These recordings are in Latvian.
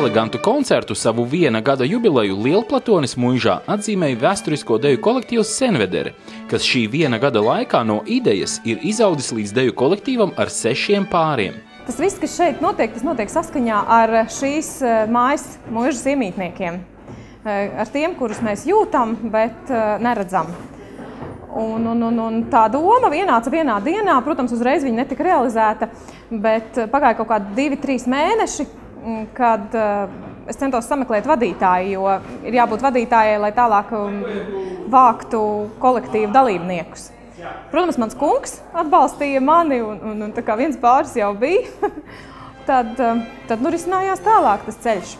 elegantu koncertu savu 1 gada jubileju Lielplatonis Muižā atzīmēja vēsturisko deju kolektīvs Senvedere, kas šī 1 gada laikā no idejas ir izaudzis līdz deju kolektīvam ar 6 pāriem. Tas viss, kas šeit notiek, tas notiek saskaņā ar šīs mājas Muižas iemītniekiem. Ar tiem, kurus mēs jūtam, bet neredzam. Un tā doma ienāca vienā dienā, protams, uzreiz viņa netika realizēta, bet pagāja kaut kādi 2-3 mēneši, kad es centos sameklēt vadītāju, jo ir jābūt vadītājai, lai tālāk vāktu kolektīvu dalībniekus. Protams, mans kungs atbalstīja mani, un tā kā viens pāris jau bija, tad risinājās tālāk tas ceļš.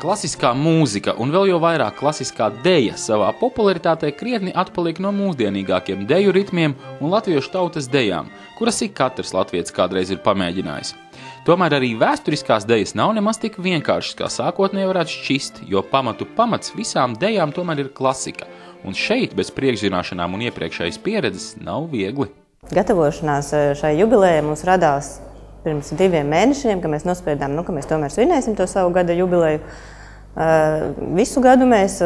Klasiskā mūzika un vēl jau vairāk klasiskā deja savā popularitātē krietni atpaliek no mūsdienīgākiem deju ritmiem un latviešu tautas dejām, kuras ik katrs latvietis kādreiz ir pamēģinājis. Tomēr arī vēsturiskās dejas nav nemaz tik vienkāršas, kā sākotnēji varētu šķist, jo pamats visām dejām tomēr ir klasika, un šeit bez priekšzināšanām un iepriekšējas pieredzes nav viegli. Gatavošanās šai jubilejai mums radās pirms 2 mēnešiem, kad mēs nospriedām, ka mēs tomēr svinēsim to savu gada jubileju. Visu gadu mēs,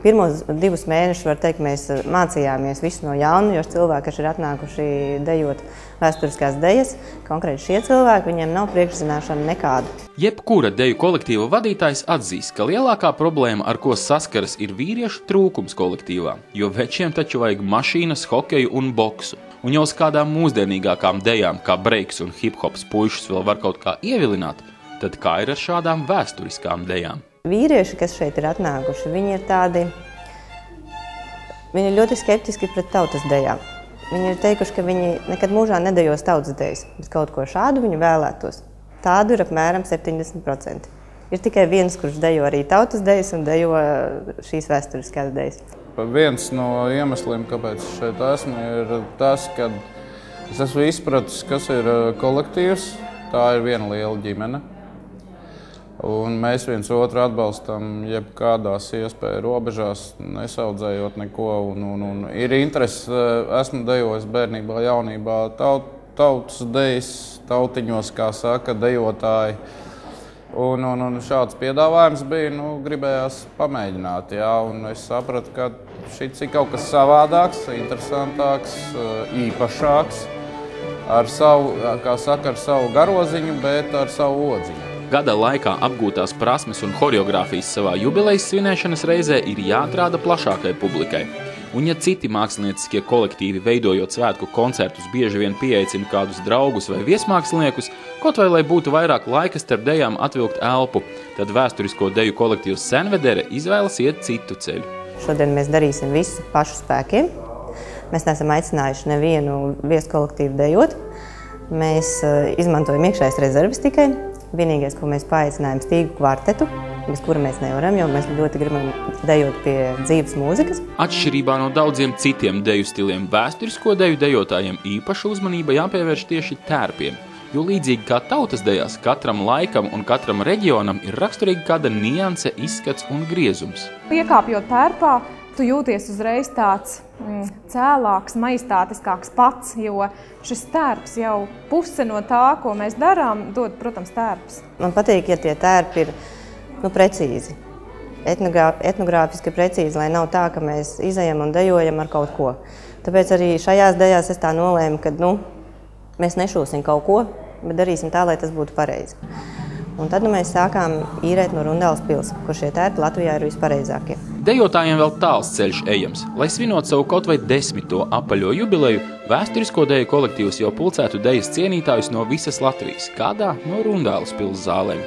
pirmos 2 mēnešus, var teikt, mēs mācījāmies visu no jauna, jo cilvēki, kas ir atnākuši dejot vēsturiskās dejas, konkrēti šie cilvēki, viņiem nav priekšzināšana nekāda. Jebkura deju kolektīva vadītājs atzīst, ka lielākā problēma, ar ko saskaras, ir vīriešu trūkums kolektīvā, jo večiem taču vajag mašīnas, hokeju un boksu. Un jau uz kādām mūsdienīgākām dejām, kā breiks un hip-hops puišus vēl var kaut kā ievilināt, tad kā ir ar šādām vēsturiskām dejām? Vīrieši, kas šeit ir atnākuši, viņi ir ļoti skeptiski pret tautas dejām. Viņi ir teikuši, ka viņi nekad mūžā nedejos tautas dejas, bet kaut ko šādu viņi vēlētos. Tādu ir apmēram 70%. Ir tikai viens, kurš dejo arī tautas dejas un dejo šīs vēsturiskās dejas. Viens no iemesliem, kāpēc šeit esmu, ir tas, ka es esmu izpratis, kas ir kolektīvs. Tā ir viena liela ģimene. Un mēs viens otru atbalstam jebkādās iespēju robežās, nesaudzējot neko. Un ir interesi, esmu dejojis bērnībā, jaunībā, tautas dejas, tautiņos, kā saka, dejotāji. Un šāds piedāvājums bija, gribējās pamēģināt, jā, un es sapratu, ka šis ir kaut kas savādāks, interesantāks, īpašāks, ar savu, kā saka, ar savu garoziņu, bet ar savu odziņu. Gada laikā apgūtās prasmes un horeogrāfijas savā jubilejas svinēšanas reizē ir jāatrāda plašākai publikai. Un ja citi mākslinieciskie kolektīvi, veidojot svētku koncertus, bieži vien pieaicina kādus draugus vai viesmāksliniekus, kaut vai lai būtu vairāk laika starp dejām atvilkt elpu, tad vēsturisko deju kolektīvs Senvedere izvēlas iet citu ceļu. Šodien mēs darīsim visu pašu spēkiem. Mēs neesam aicinājuši nevienu vieskolektīvu dejot. Mēs izmantojam iekšējas rezerves tikai. Vienīgais, ko mēs paaicinājām, stīgu kvartetu, bez kura mēs nevaram, jo mēs ļoti gribam dejot pie dzīves mūzikas. Atšķirībā no daudziem citiem deju stiliem, vēsturisko deju dejotājiem īpaša uzmanība jāpievērš tieši tērpiem, jo līdzīgi kā tautas dejās, katram laikam un katram reģionam ir raksturīga kāda nianse, izskats un griezums. Iekāpjot tērpā, tu jūties uzreiz tāds cēlāks, majestātiskāks pats, jo šis tērps jau puse no tā, ko mēs darām, dod, protams, tērps. Man patīk, ja tie tērpi ir precīzi, etnogrāfiski precīzi, lai nav tā, ka mēs izejam un dejojam ar kaut ko. Tāpēc arī šajās dejās es tā nolēmu, ka mēs nešūsim kaut ko, bet darīsim tā, lai tas būtu pareizi. Un tad mēs sākām īrēt no Rundāles pils, kur šie tērpi Latvijā ir vispareizākie. Dejotājiem vēl tāls ceļš ejams. Lai svinot savu kaut vai 10. apaļo jubileju, vēsturisko deju kolektīvs jau pulcētu dejas cienītājus no visas Latvijas, kādā no Rundāles pils zālēm.